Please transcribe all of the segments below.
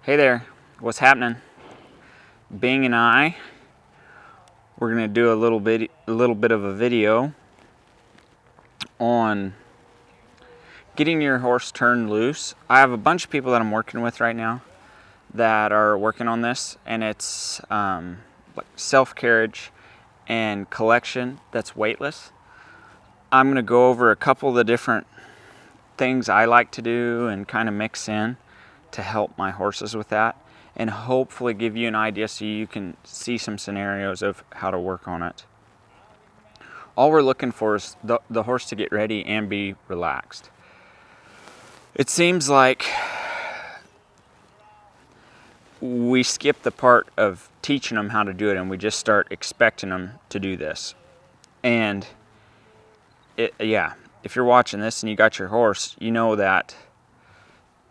Hey there, what's happening? Bing and I, we're gonna do a little bit of a video on getting your horse turned loose. I have a bunch of people that I'm working with right now that are working on this, and it's like self-carriage and collection that's weightless. I'm gonna go over a couple of the different things I like to do and kind of mix in to help my horses with that, and hopefully give you an idea so you can see some scenarios of how to work on it. All we're looking for is the horse to get ready and be relaxed. It seems like we skip the part of teaching them how to do it and we just start expecting them to do this. And if you're watching this and you got your horse, you know that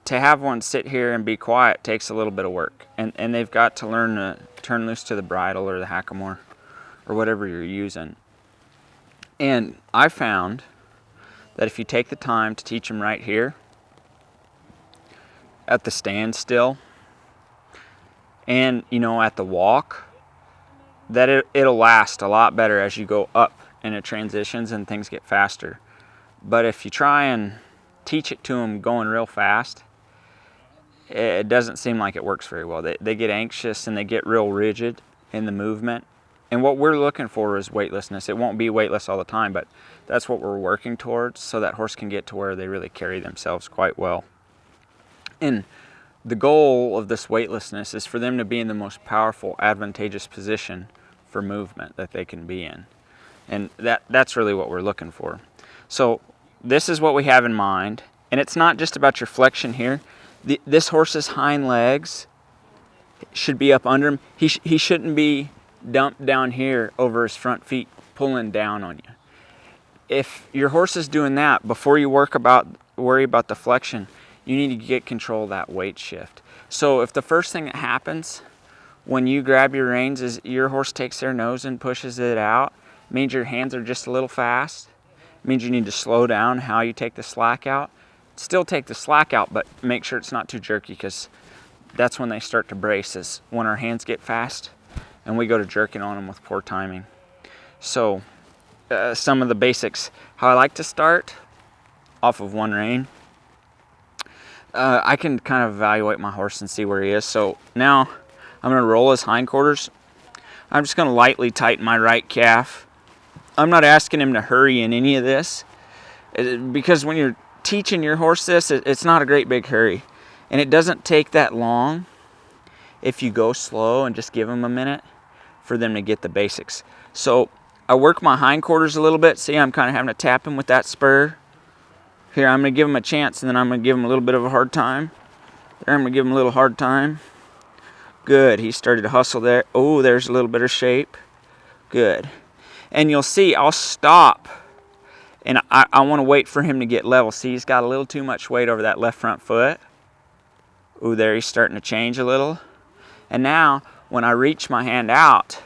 to have one sit here and be quiet takes a little bit of work, and they've got to learn to turn loose to the bridle or the hackamore or whatever you're using. And I found that if you take the time to teach them right here at the standstill and at the walk, that it'll last a lot better as you go up and it transitions and things get faster. But if you try and teach it to them going real fast, it doesn't seem like it works very well. They get anxious and they get real rigid in the movement. And what we're looking for is weightlessness. It won't be weightless all the time, but that's what we're working towards, so that horse can get to where they really carry themselves quite well. And the goal of this weightlessness is for them to be in the most powerful, advantageous position for movement that they can be in. And that's really what we're looking for. So this is what we have in mind. And it's not just about your flexion here. This horse's hind legs should be up under him. He shouldn't be dumped down here over his front feet, pulling down on you. If your horse is doing that, before you worry about the flexion, you need to get control of that weight shift. So if the first thing that happens when you grab your reins is your horse takes their nose and pushes it out, it means your hands are just a little fast. It means you need to slow down how you take the slack out. Still take the slack out, but make sure it's not too jerky, because that's when they start to brace, is when our hands get fast and we go to jerking on them with poor timing. So some of the basics, how I like to start off of one rein. I can kind of evaluate my horse and see where he is. So now I'm going to roll his hindquarters. I'm just going to lightly tighten my right calf. I'm not asking him to hurry in any of this, because when you're teaching your horse this, it's not a great big hurry, and it doesn't take that long if you go slow and just give them a minute for them to get the basics. So I work my hindquarters a little bit. See, I'm kind of having to tap him with that spur. Here, I'm going to give him a chance, and then I'm going to give him a little bit of a hard time. There, I'm going to give him a little hard time. Good. He started to hustle there. Oh, there's a little bit of shape. Good. And you'll see I'll stop, and I want to wait for him to get level. See, he's got a little too much weight over that left front foot. Ooh, there he's starting to change a little. And now, when I reach my hand out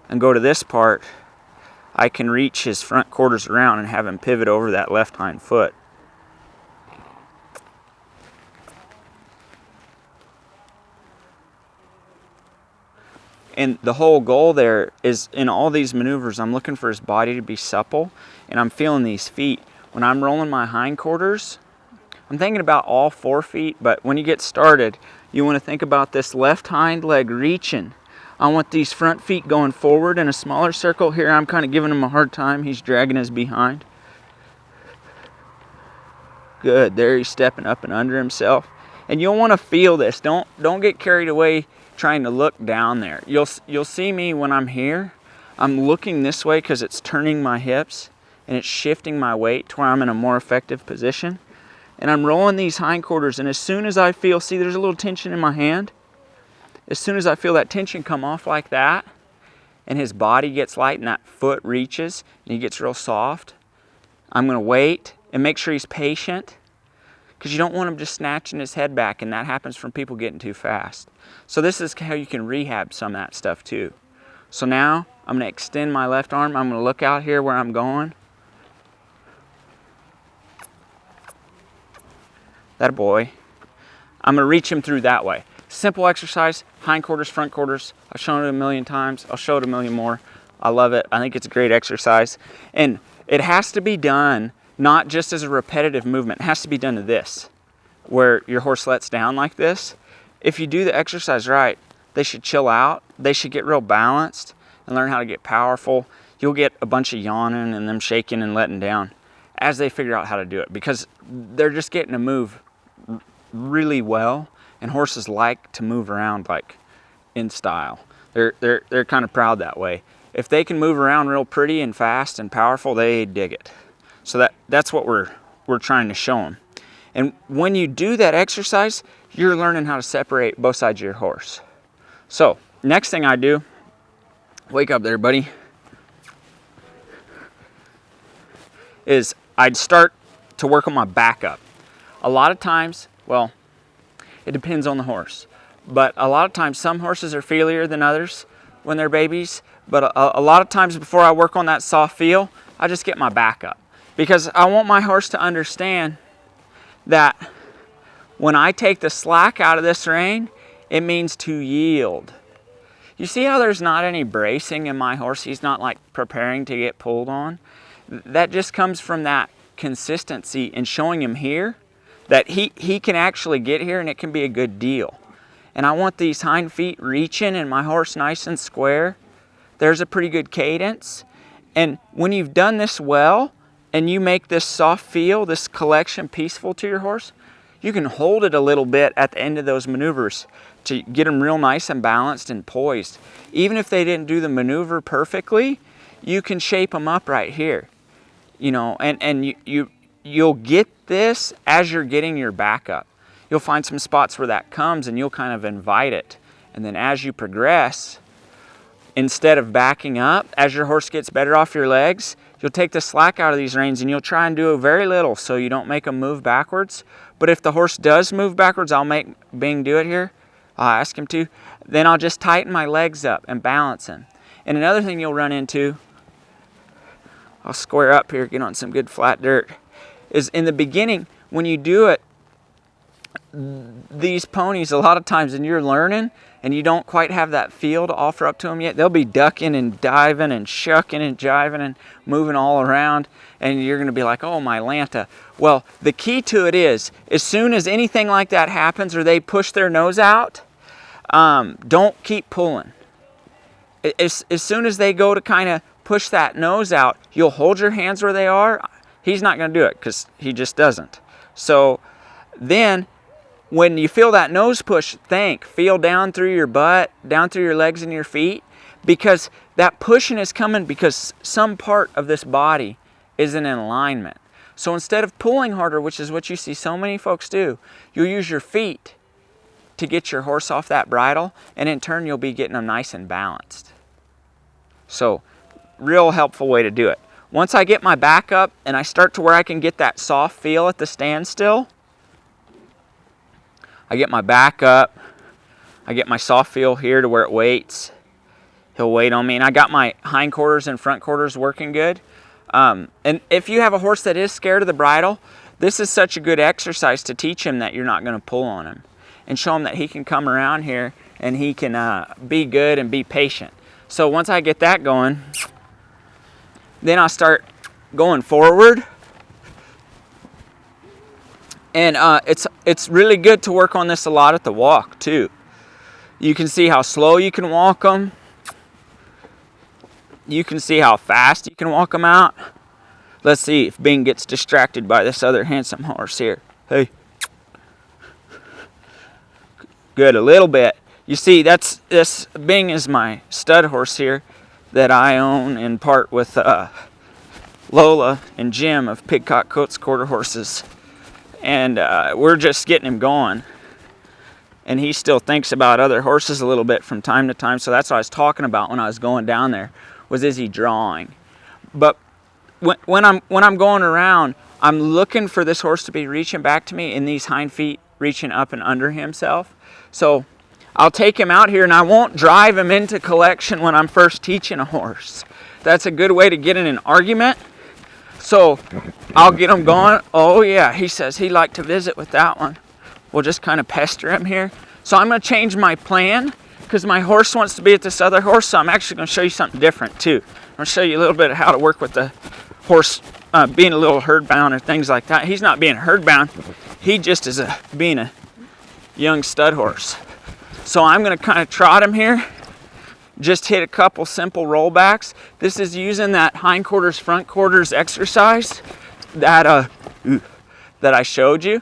and go to this part, I can reach his front quarters around and have him pivot over that left hind foot. And the whole goal there is, in all these maneuvers, I'm looking for his body to be supple, and I'm feeling these feet. When I'm rolling my hindquarters, I'm thinking about all 4 feet, but when you get started, you want to think about this left hind leg reaching. I want these front feet going forward in a smaller circle. Here I'm kind of giving him a hard time. He's dragging his behind. Good. There he's stepping up and under himself. And you'll want to feel this. Don't get carried away trying to look down there. You'll see me when I'm here. I'm looking this way because it's turning my hips and it's shifting my weight to where I'm in a more effective position. And I'm rolling these hindquarters, and as soon as I feel, see, there's a little tension in my hand. As soon as I feel that tension come off like that, and his body gets light and that foot reaches and he gets real soft, I'm going to wait and make sure he's patient, because you don't want him just snatching his head back, and that happens from people getting too fast. So this is how you can rehab some of that stuff too. So now I'm going to extend my left arm. I'm going to look out here where I'm going. That boy. I'm going to reach him through that way. Simple exercise, hindquarters, front quarters. I've shown it a million times. I'll show it a million more. I love it. I think it's a great exercise. And it has to be done not just as a repetitive movement. It has to be done to this, where your horse lets down like this. If you do the exercise right, they should chill out. They should get real balanced and learn how to get powerful. You'll get a bunch of yawning and them shaking and letting down as they figure out how to do it, because they're just getting to move really well, and horses like to move around like in style. They're kind of proud that way. If they can move around real pretty and fast and powerful, they dig it. So that's what we're trying to show them. And when you do that exercise, you're learning how to separate both sides of your horse. So next thing I do, wake up there, buddy, is I'd start to work on my backup. A lot of times, well, it depends on the horse, but a lot of times some horses are feelier than others when they're babies, but a lot of times before I work on that soft feel, I just get my backup, because I want my horse to understand that when I take the slack out of this rein, it means to yield. You see how there's not any bracing in my horse? He's not like preparing to get pulled on. That just comes from that consistency and showing him here that he can actually get here and it can be a good deal. And I want these hind feet reaching and my horse nice and square. There's a pretty good cadence. And when you've done this well and you make this soft feel, this collection peaceful to your horse, you can hold it a little bit at the end of those maneuvers to get them real nice and balanced and poised. Even if they didn't do the maneuver perfectly, you can shape them up right here. You know, and you'll get this as you're getting your backup. You'll find some spots where that comes and you'll kind of invite it. And then as you progress, instead of backing up, as your horse gets better off your legs, you'll take the slack out of these reins and you'll try and do very little so you don't make them move backwards. But if the horse does move backwards, I'll make Bing do it here. I'll ask him to. Then I'll just tighten my legs up and balance him. And another thing you'll run into, I'll square up here, get on some good flat dirt, is in the beginning, when you do it, these ponies, a lot of times when you're learning and you don't quite have that feel to offer up to them yet, they'll be ducking and diving and shucking and jiving and moving all around, and you're going to be like, oh, my Lanta. Well, the key to it is, as soon as anything like that happens or they push their nose out, don't keep pulling. As soon as they go to kind of push that nose out, you'll hold your hands where they are. He's not going to do it because he just doesn't. So then when you feel that nose push, feel down through your butt, down through your legs and your feet, because that pushing is coming because some part of this body isn't in alignment. So instead of pulling harder, which is what you see so many folks do, you'll use your feet to get your horse off that bridle, and in turn you'll be getting them nice and balanced. So real helpful way to do it. Once I get my back up and I start to where I can get that soft feel at the standstill, I get my back up, I get my soft feel here to where it waits. He'll wait on me, and I got my hindquarters and front quarters working good. And if you have a horse that is scared of the bridle, this is such a good exercise to teach him that you're not going to pull on him, and show him that he can come around here and he can be good and be patient. So once I get that going, then I'll start going forward. And it's really good to work on this a lot at the walk too. You can see how slow you can walk them. You can see how fast you can walk them out. Let's see if Bing gets distracted by this other handsome horse here. Hey. Good, a little bit. You see, this Bing is my stud horse here that I own in part with Lola and Jim of Pigcock Coats Quarter Horses. And we're just getting him going. And he still thinks about other horses a little bit from time to time. So that's what I was talking about when I was going down there, was is he drawing? But when I'm going around, I'm looking for this horse to be reaching back to me and these hind feet reaching up and under himself. So I'll take him out here and I won't drive him into collection when I'm first teaching a horse. That's a good way to get in an argument. So I'll get him going. Oh yeah, he says he'd like to visit with that one. We'll just kind of pester him here. So I'm going to change my plan because my horse wants to be at this other horse. So I'm actually going to show you something different too. I'm going to show you a little bit of how to work with the horse being a little herd bound or things like that. He's not being herd bound. He just is being a young stud horse. So I'm going to kind of trot him here. Just hit a couple simple rollbacks. This is using that hindquarters, front quarters exercise that I showed you.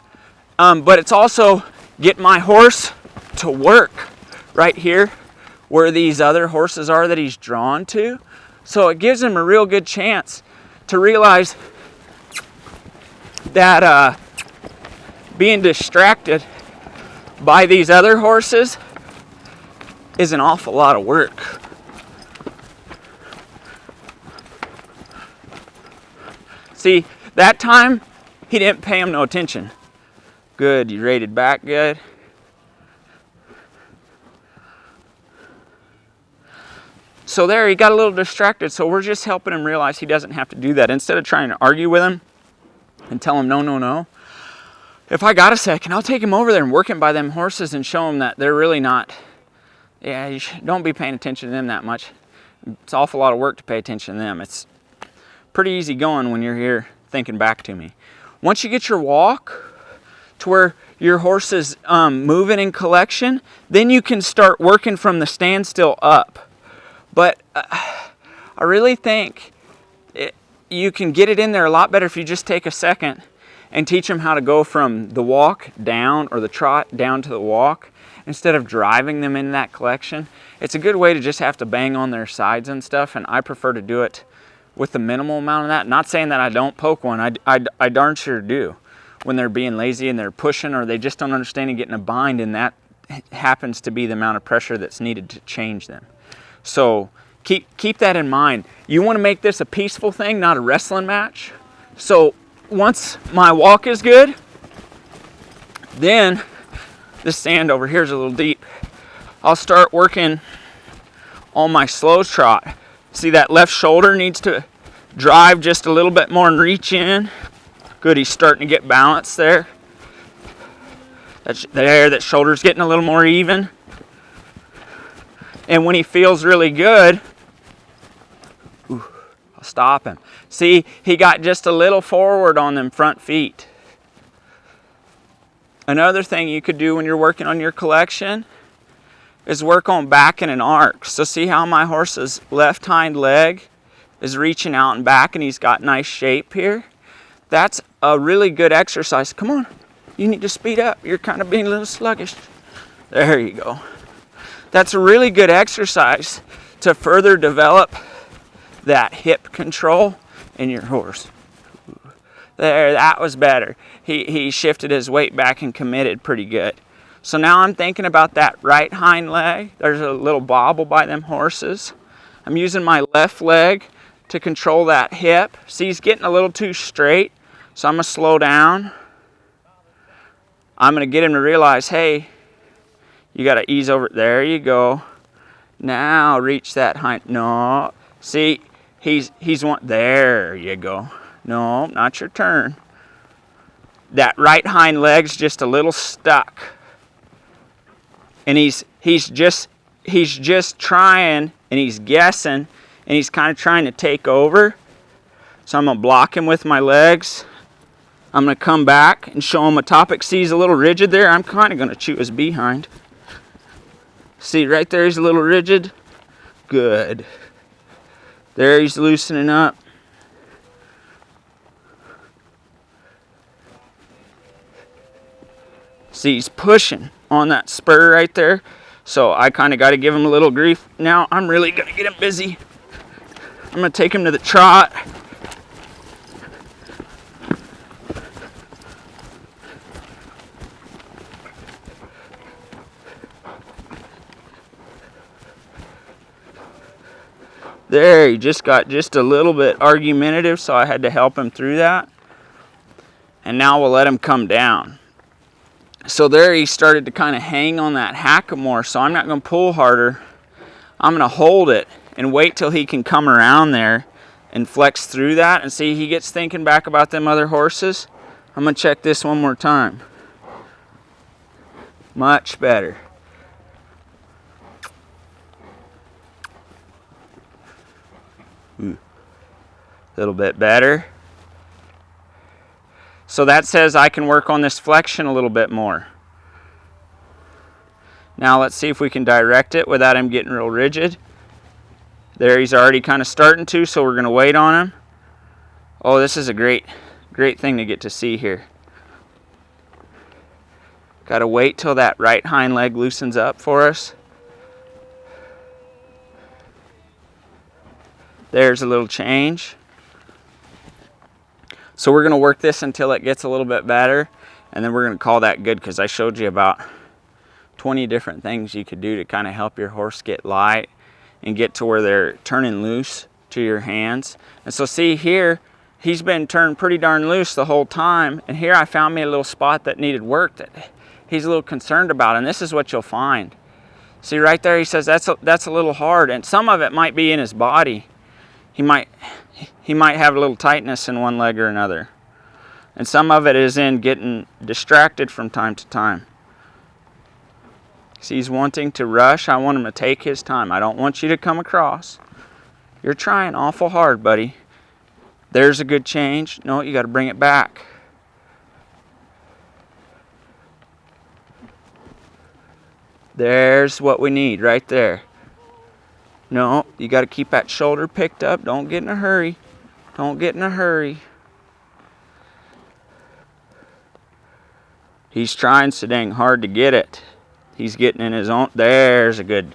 But it's also getting my horse to work right here where these other horses are that he's drawn to. So it gives him a real good chance to realize that being distracted by these other horses is an awful lot of work. See, that time he didn't pay him no attention. Good, you rated back good. So there, he got a little distracted, so we're just helping him realize he doesn't have to do that. Instead of trying to argue with him and tell him no, no, no, if I got a second, I'll take him over there and work him by them horses and show him that they're really not, don't be paying attention to them that much. It's an awful lot of work to pay attention to them. It's pretty easy going when you're here thinking back to me. Once you get your walk to where your horse is moving in collection, then you can start working from the standstill up. But I really think you can get it in there a lot better if you just take a second and teach them how to go from the walk down or the trot down to the walk instead of driving them in that collection. It's a good way to just have to bang on their sides and stuff, and I prefer to do it with the minimal amount of that. Not saying that I don't poke one, I darn sure do when they're being lazy and they're pushing or they just don't understand and get in a bind, and that happens to be the amount of pressure that's needed to change them. So keep that in mind. You want to make this a peaceful thing, not a wrestling match. So once my walk is good, then this sand over here is a little deep. I'll start working on my slow trot. See, that left shoulder needs to drive just a little bit more and reach in. Good, he's starting to get balance there. That shoulder's getting a little more even. And when he feels really good, I'll stop him. See, he got just a little forward on them front feet. Another thing you could do when you're working on your collection is work on back in an arc. So see how my horse's left hind leg is reaching out and back, and he's got nice shape here? That's a really good exercise. Come on, you need to speed up. You're kind of being a little sluggish. There you go. That's a really good exercise to further develop that hip control in your horse. There, that was better. He shifted his weight back and committed pretty good. So now I'm thinking about that right hind leg. There's a little bobble by them horses. I'm using my left leg to control that hip. See, he's getting a little too straight, so I'm going to slow down. I'm going to get him to realize, hey, you got to ease over. There you go. Now reach that hind. No. See, he's there you go. No, not your turn. That right hind leg's just a little stuck. And he's just trying, and he's guessing, and he's kind of trying to take over. So I'm going to block him with my legs. I'm going to come back and show him a topic. See, he's a little rigid there. I'm kind of going to chew his behind. See, right there, he's a little rigid. Good. There, he's loosening up. See, he's pushing on that spur right there. So I kind of got to give him a little grief. Now I'm really going to get him busy. I'm going to take him to the trot. There, he just got just a little bit argumentative, so I had to help him through that. And now we'll let him come down. So there he started to kind of hang on that hackamore, so I'm not going to pull harder. I'm going to hold it and wait till he can come around there and flex through that. And see, he gets thinking back about them other horses. I'm going to check this one more time. Much better. A little bit better. So that says I can work on this flexion a little bit more. Now let's see if we can direct it without him getting real rigid. There, he's already kind of starting to, so we're going to wait on him. Oh, this is a great thing to get to see here. Got to wait till that right hind leg loosens up for us. There's a little change. So we're going to work this until it gets a little bit better, and then we're going to call that good, because I showed you about 20 different things you could do to kind of help your horse get light and get to where they're turning loose to your hands. And so see here, he's been turned pretty darn loose the whole time, and here I found me a little spot that needed work that he's a little concerned about, and this is what you'll find. See right there, he says that's a little hard, and some of it might be in his body. He might have a little tightness in one leg or another. And some of it is in getting distracted from time to time. See, he's wanting to rush. I want him to take his time. I don't want you to come across. You're trying awful hard, buddy. There's a good change. No, you got to bring it back. There's what we need right there. No, you got to keep that shoulder picked up. Don't get in a hurry. Don't get in a hurry. He's trying so dang hard to get it. He's getting in his own. There's a good.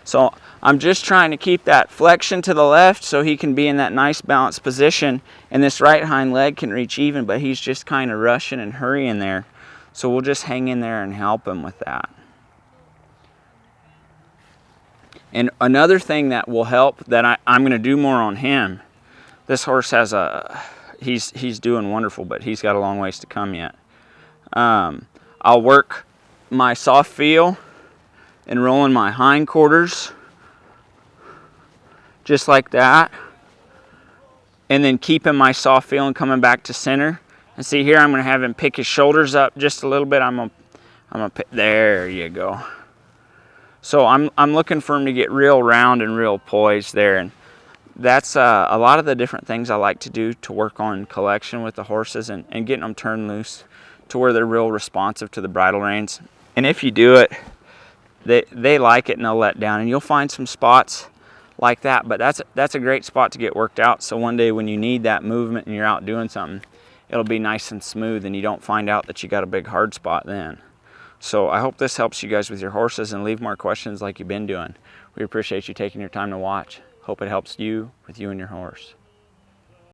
So I'm just trying to keep that flexion to the left so he can be in that nice balanced position, and this right hind leg can reach even, but he's just kind of rushing and hurrying there. So we'll just hang in there and help him with that. And another thing that will help that I'm going to do more on him. This horse has he's doing wonderful, but he's got a long ways to come yet. I'll work my soft feel and rolling my hindquarters just like that, and then keeping my soft feel and coming back to center. And see here, I'm going to have him pick his shoulders up just a little bit. I'm gonna pick, there you go. So I'm looking for him to get real round and real poised there, and that's a lot of the different things I like to do to work on collection with the horses and getting them turned loose to where they're real responsive to the bridle reins. And if you do it, they like it and they'll let down, and you'll find some spots like that, but that's a great spot to get worked out, so one day when you need that movement and you're out doing something, it'll be nice and smooth and you don't find out that you got a big hard spot then. So I hope this helps you guys with your horses, and leave more questions like you've been doing. We appreciate you taking your time to watch. Hope it helps you with you and your horse.